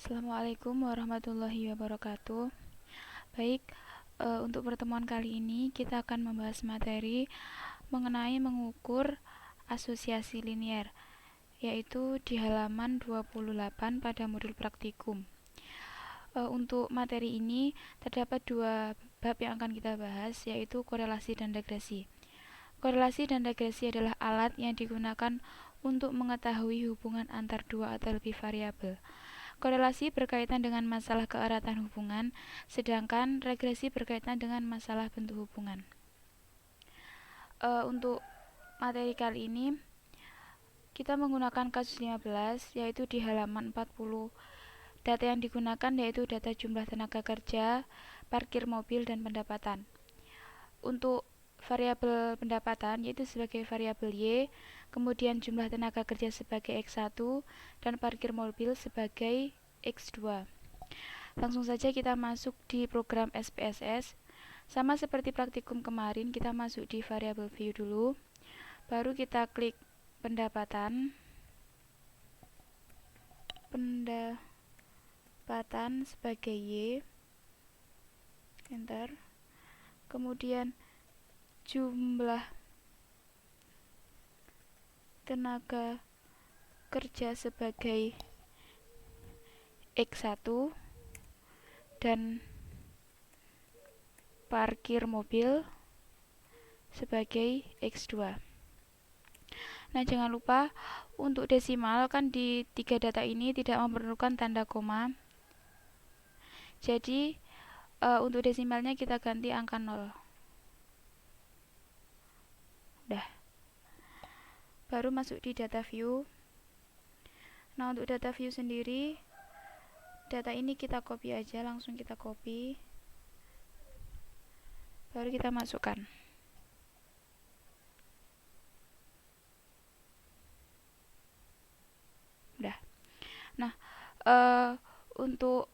Assalamualaikum warahmatullahi wabarakatuh. Baik, untuk pertemuan kali ini kita akan membahas materi mengenai mengukur asosiasi linier, yaitu di halaman 28 pada modul praktikum. Untuk materi ini terdapat dua bab yang akan kita bahas, yaitu korelasi dan regresi. Korelasi dan regresi adalah alat yang digunakan untuk mengetahui hubungan antar dua atau lebih variabel. Korelasi berkaitan dengan masalah keeratan hubungan, sedangkan regresi berkaitan dengan masalah bentuk hubungan. Untuk materi kali ini, kita menggunakan kasus 15, yaitu di halaman 40. Data yang digunakan yaitu data jumlah tenaga kerja, parkir mobil, dan pendapatan. Untuk variabel pendapatan yaitu sebagai variabel Y, kemudian jumlah tenaga kerja sebagai X1, dan parkir mobil sebagai X2. Langsung saja kita masuk di program SPSS. Sama seperti praktikum kemarin, kita masuk di variabel view dulu, baru kita klik pendapatan sebagai Y, enter, kemudian jumlah tenaga kerja sebagai X1 dan parkir mobil sebagai X2. Nah, jangan lupa untuk desimal kan di tiga data ini tidak memerlukan tanda koma. Jadi untuk desimalnya kita ganti angka 0. Udah. Baru masuk di data view. Nah, untuk data view sendiri, data ini kita copy aja, langsung kita copy. Baru kita masukkan. Udah. Nah, untuk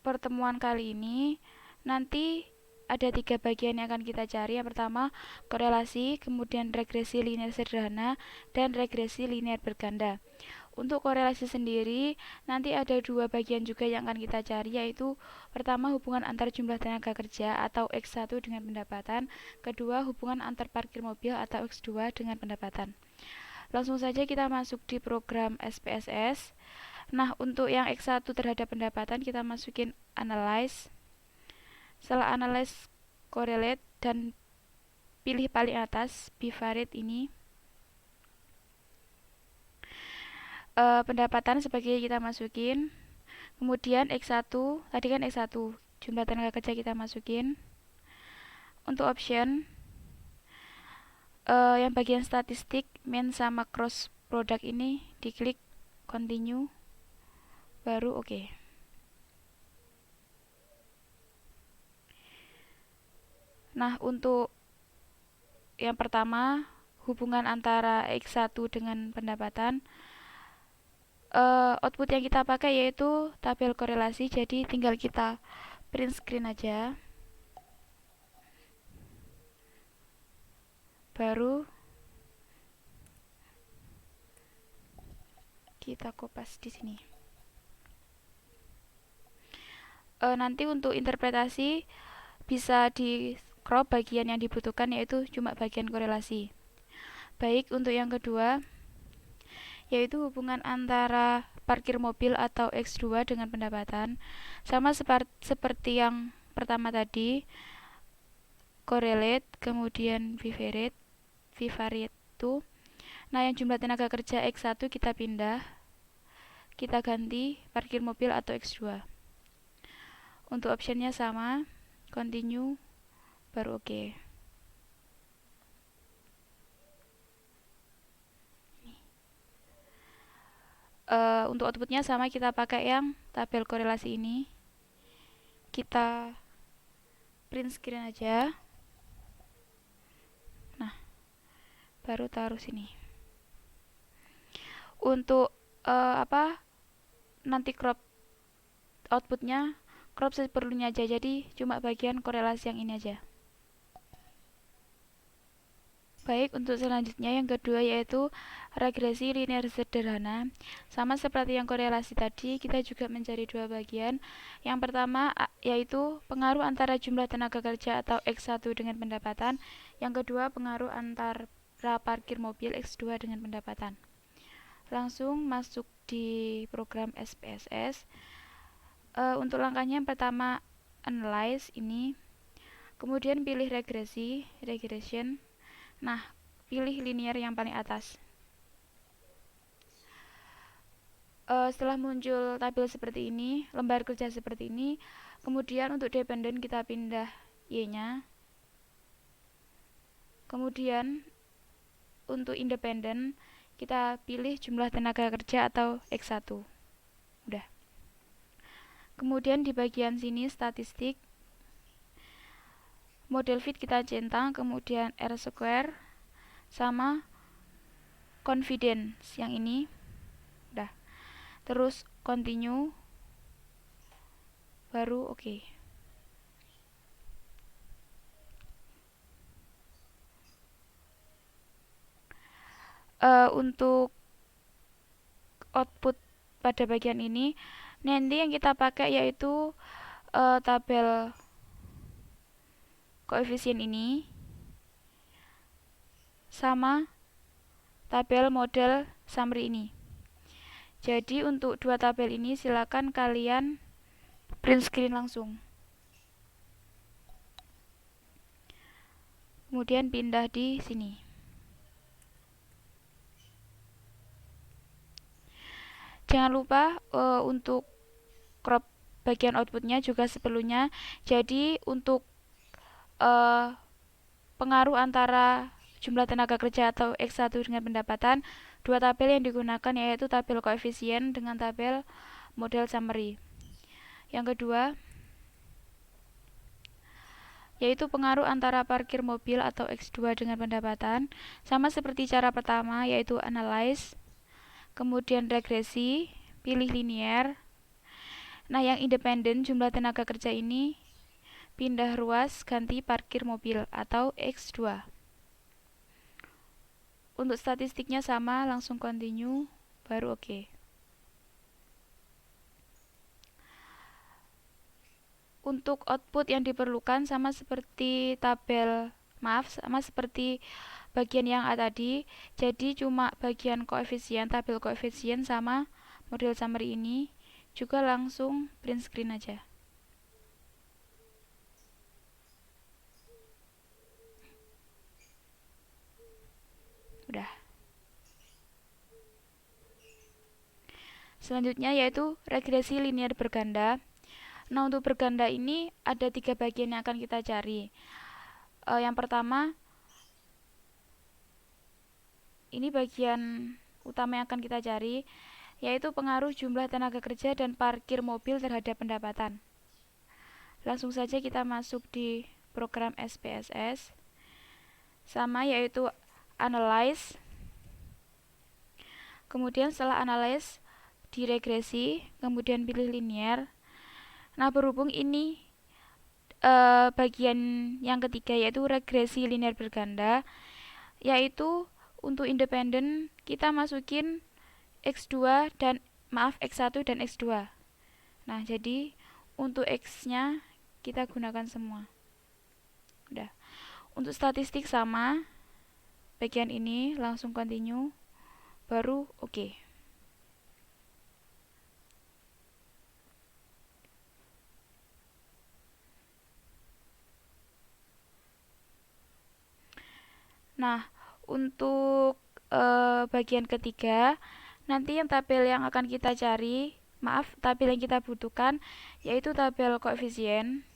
pertemuan kali ini nanti ada 3 bagian yang akan kita cari. Yang pertama korelasi, kemudian regresi linear sederhana, dan regresi linear berganda. Untuk korelasi sendiri nanti ada 2 bagian juga yang akan kita cari, yaitu pertama hubungan antar jumlah tenaga kerja atau X1 dengan pendapatan, kedua hubungan antar parkir mobil atau X2 dengan pendapatan. Langsung saja kita masuk di program SPSS. Nah, untuk yang X1 terhadap pendapatan kita masukin analyze. Setelah analyze correlate dan pilih paling atas bivariate ini. Pendapatan sebagai kita masukin. Kemudian X1, tadi kan X1, jumlah tenaga kerja kita masukin. Untuk option yang bagian statistik min sama cross product ini diklik continue, baru oke. Nah, untuk yang pertama hubungan antara X1 dengan pendapatan, output yang kita pakai yaitu tabel korelasi, jadi tinggal kita print screen aja, baru kita kopas di sini. Nanti untuk interpretasi bisa di crop bagian yang dibutuhkan, yaitu cuma bagian korelasi. Baik, untuk yang kedua yaitu hubungan antara parkir mobil atau X2 dengan pendapatan. Sama seperti yang pertama tadi, correlate, kemudian bivariate itu. Nah, yang jumlah tenaga kerja X1 kita pindah, kita ganti parkir mobil atau X2. Untuk optionnya sama, continue, baru oke. Untuk outputnya sama, kita pakai yang tabel korelasi ini. Kita print screen aja. Nah, baru taruh sini. Untuk nanti crop outputnya crop seperlunya aja, jadi cuma bagian korelasi yang ini aja. Baik, untuk selanjutnya yang kedua yaitu regresi linear sederhana. Sama seperti yang korelasi tadi, kita juga mencari dua bagian. Yang pertama yaitu pengaruh antara jumlah tenaga kerja atau X1 dengan pendapatan. Yang kedua pengaruh antara parkir mobil X2 dengan pendapatan. Langsung masuk di program SPSS. Untuk langkahnya yang pertama analyze ini, kemudian pilih regression. Nah, pilih linear yang paling atas. Setelah muncul tabel seperti ini, lembar kerja seperti ini, kemudian untuk dependen kita pindah Y-nya. Kemudian untuk independen kita pilih jumlah tenaga kerja atau X1. Udah. Kemudian di bagian sini statistik, model fit kita centang, kemudian R square sama confidence yang ini. Udah. Terus continue, baru oke. Untuk output pada bagian ini nanti yang kita pakai yaitu tabel koefisien ini sama tabel model summary ini. Jadi untuk dua tabel ini silakan kalian print screen langsung. Kemudian pindah di sini. Jangan lupa untuk crop bagian outputnya juga seperlunya. Jadi untuk pengaruh antara jumlah tenaga kerja atau X1 dengan pendapatan, dua tabel yang digunakan yaitu tabel koefisien dengan tabel model summary. Yang kedua yaitu pengaruh antara parkir mobil atau X2 dengan pendapatan, sama seperti cara pertama yaitu analyze, kemudian regresi, pilih linear. Nah, yang independen jumlah tenaga kerja ini pindah ruas ganti parkir mobil atau X2. Untuk statistiknya sama, langsung continue, baru oke. Untuk output yang diperlukan sama seperti bagian yang A tadi. Jadi cuma bagian koefisien, tabel koefisien sama model summary ini juga langsung print screen aja. Udah. Selanjutnya yaitu regresi linear berganda. Nah, untuk berganda ini ada 3 bagian yang akan kita cari. Yang pertama, ini bagian utama yang akan kita cari, yaitu pengaruh jumlah tenaga kerja dan parkir mobil terhadap pendapatan. Langsung saja kita masuk di program SPSS. Sama yaitu analyze. Kemudian setelah analyze, diregresi, kemudian pilih linear. Nah, berhubung ini bagian yang ketiga yaitu regresi linear berganda, yaitu untuk independen kita masukin X1 dan X2. Nah, jadi untuk X-nya kita gunakan semua. Udah. Untuk statistik sama, bagian ini langsung continue, baru oke. Nah, untuk bagian ketiga, nanti yang tabel yang akan kita cari, tabel yang kita butuhkan yaitu tabel koefisien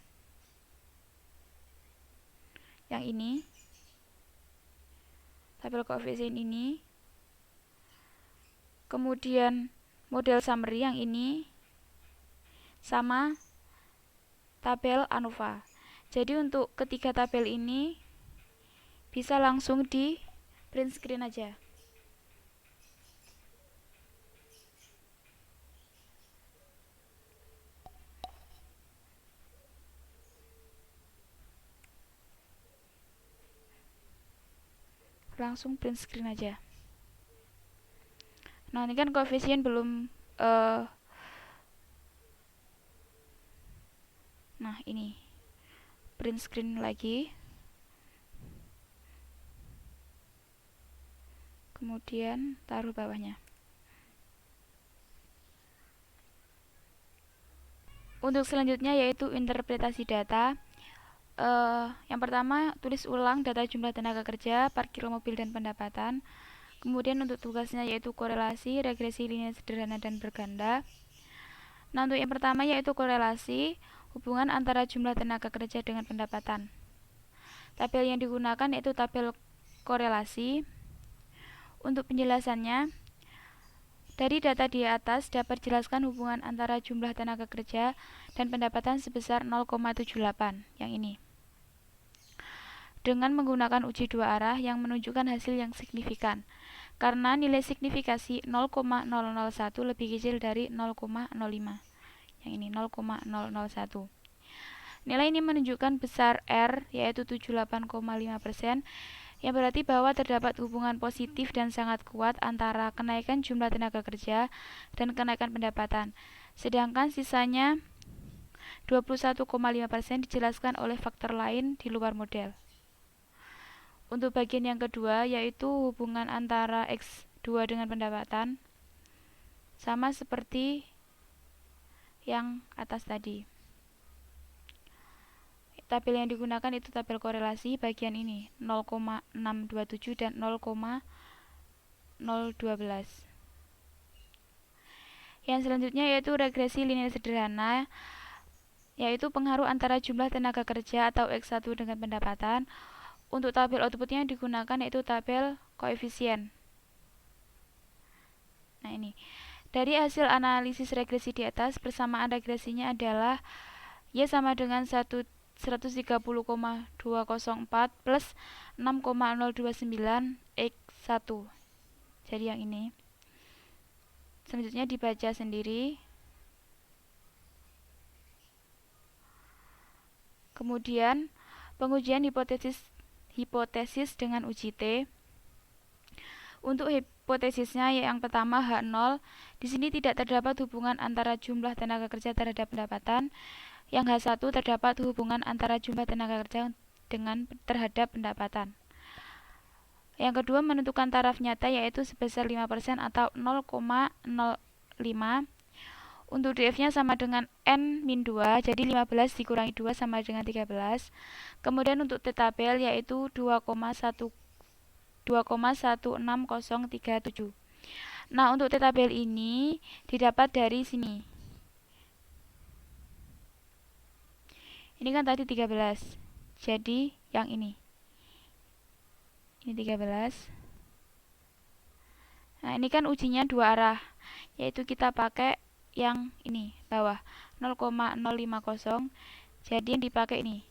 yang ini. Tabel koefisien ini. Kemudian model summary yang ini sama tabel ANOVA. Jadi untuk ketiga tabel ini bisa langsung di print screen aja. langsung print screen aja. Nah, ini kan koefisien belum nah, ini print screen lagi. Kemudian taruh bawahnya. Untuk selanjutnya yaitu interpretasi data. Yang pertama, tulis ulang data jumlah tenaga kerja, parkir mobil, dan pendapatan. Kemudian untuk tugasnya yaitu korelasi, regresi linear sederhana, dan berganda. Nah, untuk yang pertama yaitu korelasi, hubungan antara jumlah tenaga kerja dengan pendapatan. Tabel yang digunakan yaitu tabel korelasi. Untuk penjelasannya, dari data di atas dapat dijelaskan hubungan antara jumlah tenaga kerja dan pendapatan sebesar 0,78, yang ini. Dengan menggunakan uji dua arah yang menunjukkan hasil yang signifikan. Karena nilai signifikasi 0,001 lebih kecil dari 0,05. Yang ini 0,001. Nilai ini menunjukkan besar R yaitu 78,5%, yang berarti bahwa terdapat hubungan positif dan sangat kuat antara kenaikan jumlah tenaga kerja dan kenaikan pendapatan. Sedangkan sisanya 21,5% dijelaskan oleh faktor lain di luar model. Untuk bagian yang kedua yaitu hubungan antara X2 dengan pendapatan, sama seperti yang atas tadi. Tabel yang digunakan itu tabel korelasi bagian ini 0,627 dan 0,012. Yang selanjutnya yaitu regresi linear sederhana, yaitu pengaruh antara jumlah tenaga kerja atau X1 dengan pendapatan. Untuk tabel outputnya yang digunakan yaitu tabel koefisien. Nah, ini dari hasil analisis regresi di atas, persamaan regresinya adalah Y sama dengan 130,204 plus 6,029 X1. Jadi yang ini. Selanjutnya dibaca sendiri. Kemudian pengujian hipotesis dengan uji T. Untuk hipotesisnya yang pertama H0, di sini tidak terdapat hubungan antara jumlah tenaga kerja terhadap pendapatan. Yang H1 terdapat hubungan antara jumlah tenaga kerja dengan terhadap pendapatan. Yang kedua menentukan taraf nyata yaitu sebesar 5% atau 0,05. Untuk DF-nya sama dengan N-2, jadi 15 dikurangi 2 sama dengan 13. Kemudian untuk T-tabel yaitu 2,16037. Nah, untuk T-tabel ini didapat dari sini. Ini kan tadi 13. Jadi yang ini. Ini 13. Nah, ini kan ujinya dua arah, yaitu kita pakai yang ini bawah 0,050. Jadi yang dipakai ini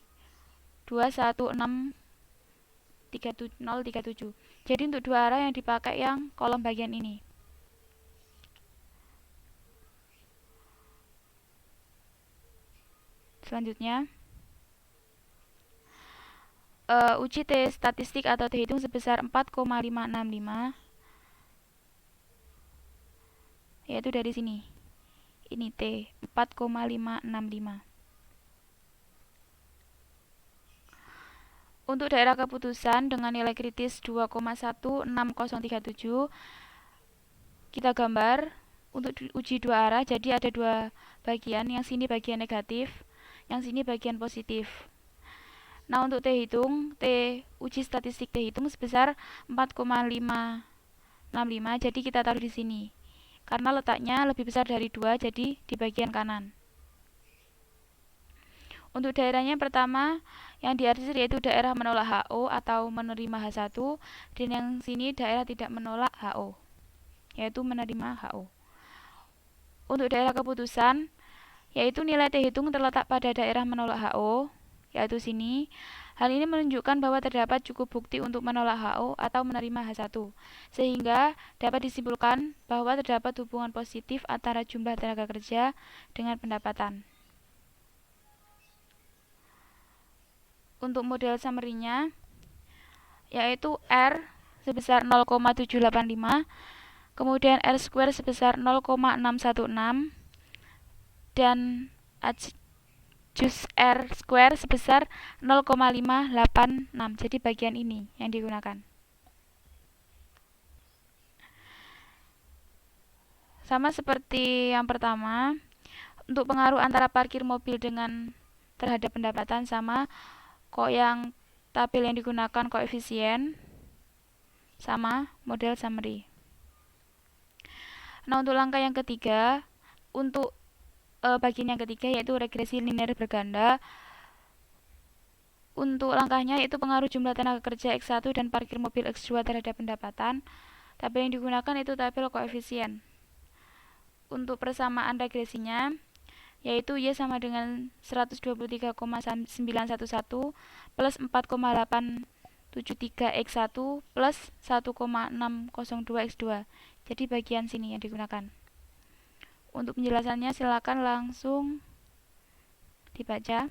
2163037. Jadi untuk dua arah yang dipakai yang kolom bagian ini. Selanjutnya uji T statistik atau T hitung sebesar 4,565, yaitu dari sini. Ini T 4,565. Untuk daerah keputusan dengan nilai kritis 2,16037, kita gambar untuk uji dua arah. Jadi ada dua bagian, yang sini bagian negatif, yang sini bagian positif. Nah, untuk T hitung, uji statistik T hitung sebesar 4,565, jadi kita taruh di sini. Karena letaknya lebih besar dari 2, jadi di bagian kanan. Untuk daerahnya pertama yang diarsir yaitu daerah menolak HO atau menerima H1, dan yang sini daerah tidak menolak HO, yaitu menerima HO. Untuk daerah keputusan yaitu nilai T hitung terletak pada daerah menolak HO, yaitu sini. Hal ini menunjukkan bahwa terdapat cukup bukti untuk menolak HO atau menerima H1, sehingga dapat disimpulkan bahwa terdapat hubungan positif antara jumlah tenaga kerja dengan pendapatan. Untuk model summary-nya yaitu R sebesar 0,785, kemudian R square sebesar 0,616, dan adjust R square sebesar 0,586. Jadi bagian ini yang digunakan. Sama seperti yang pertama, untuk pengaruh antara parkir mobil dengan terhadap pendapatan sama kok, yang tabel yang digunakan koefisien sama model summary. Nah, untuk langkah yang ketiga, untuk bagian yang ketiga yaitu regresi linear berganda. Untuk langkahnya yaitu pengaruh jumlah tenaga kerja X1 dan parkir mobil X2 terhadap pendapatan. Tabel yang digunakan itu tabel koefisien. Untuk persamaan regresinya yaitu Y sama dengan 123,911 plus 4,873 X1 plus 1,602 X2. Jadi bagian sini yang digunakan. Untuk penjelasannya silakan langsung dibaca.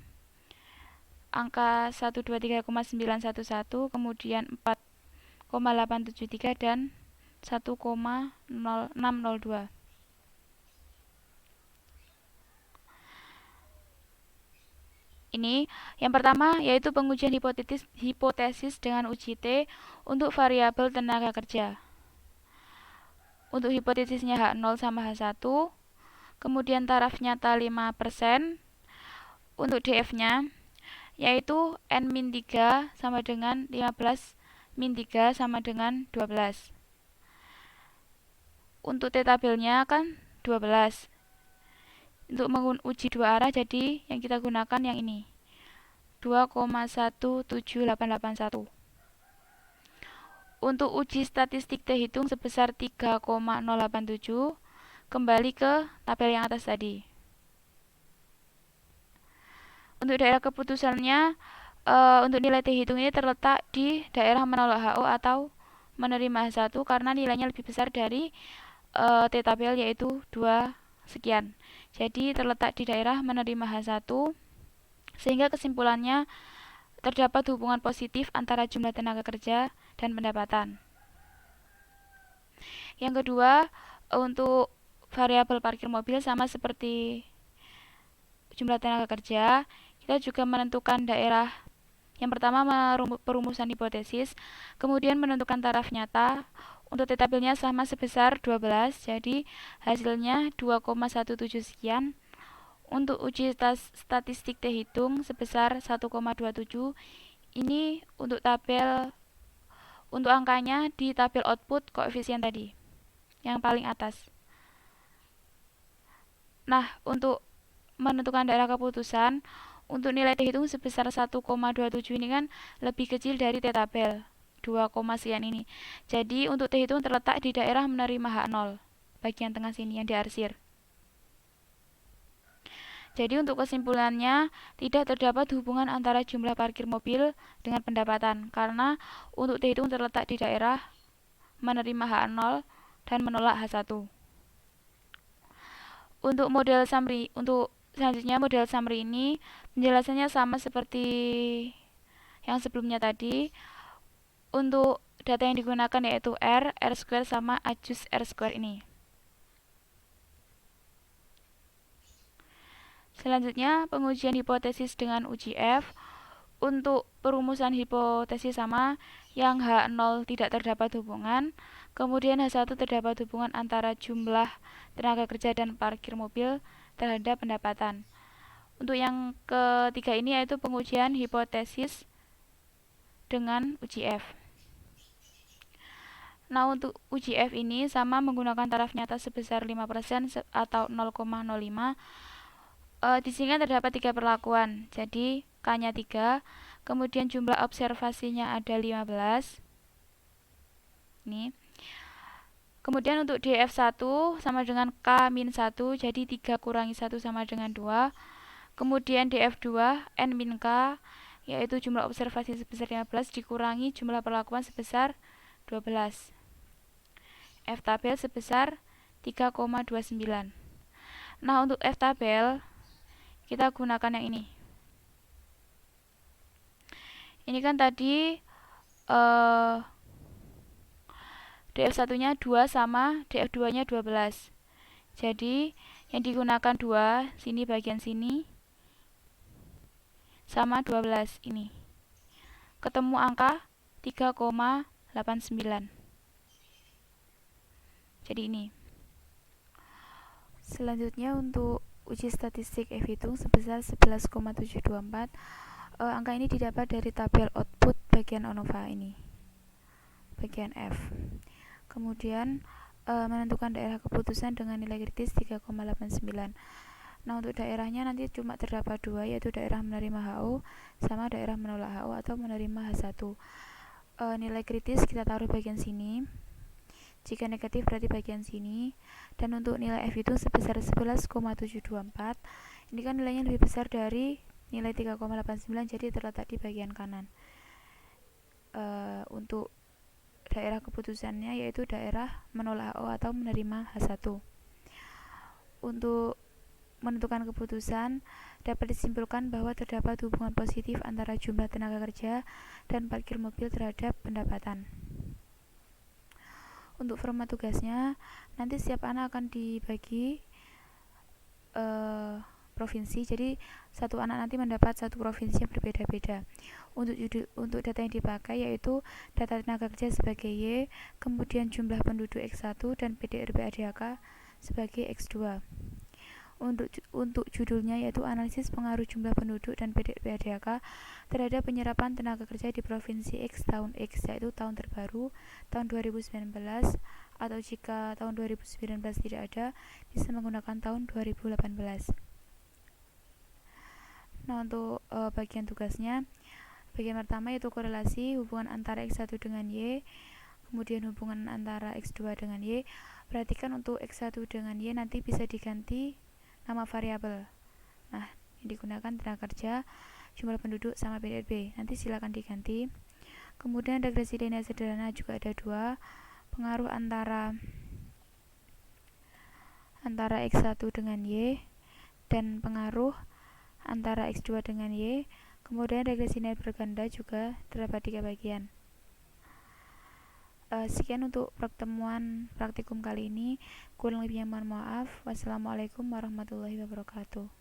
Angka 123,911, kemudian 4,873 dan 1,602. Ini yang pertama yaitu pengujian hipotesis dengan uji T untuk variabel tenaga kerja. Untuk hipotesisnya H0 sama H1, kemudian taraf nyata 5%. Untuk DF-nya yaitu N-3 sama dengan 15 min 3 sama dengan 12. Untuk T tabelnya kan 12. Untuk menguji dua arah, jadi yang kita gunakan yang ini 2,17881. Untuk uji statistik T hitung sebesar 3,087. Kembali ke tabel yang atas tadi. Untuk daerah keputusannya, untuk nilai T hitung ini terletak di daerah menolak HO atau menerima H1 karena nilainya lebih besar dari T tabel yaitu 2 sekian. Jadi terletak di daerah menerima H1, sehingga kesimpulannya terdapat hubungan positif antara jumlah tenaga kerja dan pendapatan. Yang kedua, untuk variabel parkir mobil sama seperti jumlah tenaga kerja, kita juga menentukan daerah. Yang pertama perumusan hipotesis, kemudian menentukan taraf nyata. Untuk T tabelnya sama sebesar 12, jadi hasilnya 2,17 sekian. Untuk uji statistik T hitung sebesar 1,27. Ini untuk angkanya di tabel output koefisien tadi, yang paling atas. Nah, untuk menentukan daerah keputusan, untuk nilai T hitung sebesar 1,27 ini kan lebih kecil dari T tabel 2, sekian ini. Jadi untuk T hitung terletak di daerah menerima H0, bagian tengah sini yang diarsir. Jadi untuk kesimpulannya tidak terdapat hubungan antara jumlah parkir mobil dengan pendapatan karena untuk T hitung terletak di daerah menerima H0 dan menolak H1. Untuk model summary, untuk selanjutnya model summary ini penjelasannya sama seperti yang sebelumnya tadi. Untuk data yang digunakan yaitu R square sama adjust R square ini. Selanjutnya pengujian hipotesis dengan uji F. Untuk perumusan hipotesis sama, yang H0 tidak terdapat hubungan, kemudian H1 terdapat hubungan antara jumlah tenaga kerja dan parkir mobil terhadap pendapatan. Untuk yang ketiga ini yaitu pengujian hipotesis dengan uji F. Nah, untuk uji F ini sama menggunakan taraf nyata sebesar 5% atau 0,05. Di sini terdapat 3 perlakuan. Jadi K-nya 3, kemudian jumlah observasinya ada 15. Ini. Kemudian untuk DF1 sama dengan K-1, jadi 3 kurangi 1 sama dengan 2. Kemudian DF2 N-K, yaitu jumlah observasi sebesar 15 dikurangi jumlah perlakuan sebesar 12. F tabel sebesar 3,29. Nah, untuk F tabel kita gunakan yang ini. Ini kan tadi DF1 nya 2 sama DF2 nya 12. Jadi yang digunakan 2 sini, bagian sini sama 12 ini. Ketemu angka 3,89. Jadi ini. Selanjutnya untuk uji statistik F hitung sebesar 11,724. Angka ini didapat dari tabel output bagian ANOVA ini, bagian F. Kemudian menentukan daerah keputusan dengan nilai kritis 3,89. Nah, untuk daerahnya nanti cuma terdapat 2, yaitu daerah menerima HO sama daerah menolak HO atau menerima H1. Nilai kritis kita taruh bagian sini. Jika negatif berarti bagian sini. Dan untuk nilai F itu sebesar 11,724. Ini kan nilainya lebih besar dari nilai 3,89, jadi terletak di bagian kanan. Untuk daerah keputusannya yaitu daerah menolak HO atau menerima H1. Untuk menentukan keputusan, dapat disimpulkan bahwa terdapat hubungan positif antara jumlah tenaga kerja dan parkir mobil terhadap pendapatan. Untuk format tugasnya, nanti setiap anak akan dibagi provinsi, jadi satu anak nanti mendapat satu provinsi yang berbeda-beda. Untuk data yang dipakai yaitu data tenaga kerja sebagai Y, kemudian jumlah penduduk X1 dan PDRB ADHK sebagai X2. Untuk judulnya yaitu analisis pengaruh jumlah penduduk dan PDRB ADHK terhadap penyerapan tenaga kerja di Provinsi X tahun X, yaitu tahun terbaru tahun 2019, atau jika tahun 2019 tidak ada, bisa menggunakan tahun 2018. Nah, untuk bagian tugasnya, bagian pertama yaitu korelasi hubungan antara X1 dengan Y, kemudian hubungan antara X2 dengan Y. Perhatikan untuk X1 dengan Y nanti bisa diganti nama variabel. Nah, yang digunakan tenaga kerja, jumlah penduduk sama PDRB. Nanti silakan diganti. Kemudian regresi linear sederhana juga ada 2, pengaruh antara X1 dengan Y dan pengaruh antara X2 dengan Y. Kemudian regresi linear berganda juga terdapat 3 bagian. Sekian untuk pertemuan praktikum kali ini. Kurang lebihnya mohon maaf. Wassalamualaikum warahmatullahi wabarakatuh.